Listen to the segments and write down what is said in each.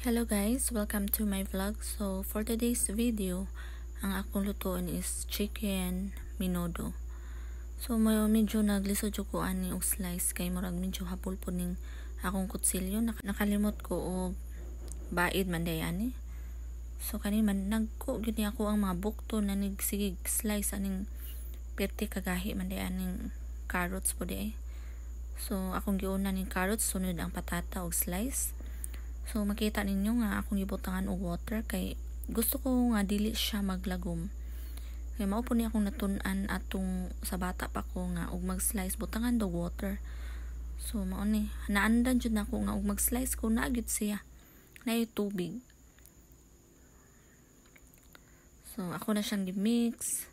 Hello guys, welcome to my vlog. So for today's video, ang akong lutuan is chicken minodo. So medyo naglisod jud ko ani og slice kay murag medyo hapol po ning akong kutsilyo. Nakalimot ko og baid man day ani. So kani man nagko gyud ni ako ang mga bukto na nigsigig slice aning perti kagahi man day aning carrots po day. So akong giuna ning carrots, sunod ang patata og slice. So makita ninyo nga akong gibutangan og water kay gusto ko nga dili siya maglagom. Kay mao po ni akong natun-an atong sa bata pa ko nga og mag-slice butangan do water. So mao ni naandan jud nako nga og mag-slice ko na gyud siya. Naay tubig. So ako na siyang gi-mix.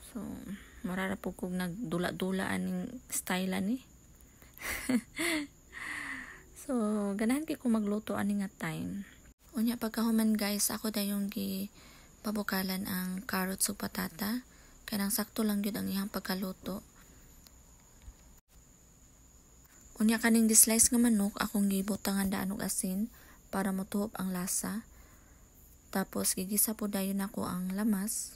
So marara po kog nagdula-dula aning style ani. So, ganahan ko magluto ani nga time. Unya pagkahuman guys, ako dayong pabukalan ang carrots ug patata. Kanang sakto lang gyud ang iyang pagkaluto. Unya kaning dislice nga manok, akong gibutangan daan og asin para motuhop ang lasa. Tapos gigisa po dayon nako ang lamas.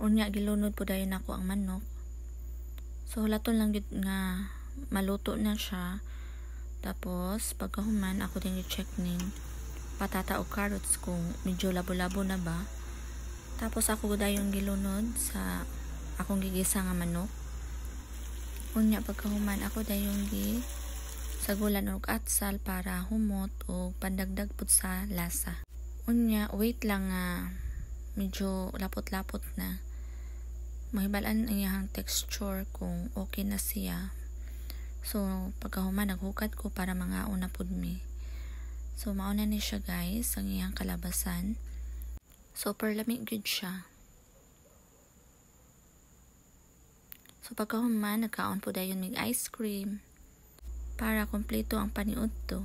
Unya gilunod po dayon nako ang manok. So, hulaton lang gyud nga maluto na siya. Tapos, pagkahuman, ako din i-check ning patata o carrots kung medyo labo-labo na ba. Tapos, ako dayong gilunod sa akong gigisa nga manok. Unya, pagkahuman, ako dayong sagulan og atsal para humot o pandagdag pud sa lasa. Unya, wait lang nga medyo lapot-lapot na. Mahibalan ang iyang texture kung okay na siya. So, pagkahuman, naghukad ko para mangaon na pud mi. So, mauna ni siya guys, ang iyang kalabasan. So, perlamig good siya. So, pagkahuman, nagkaon po dayon mig ice cream para kompleto ang paniud to.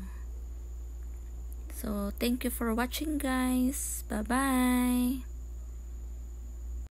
So, thank you for watching guys. Bye-bye!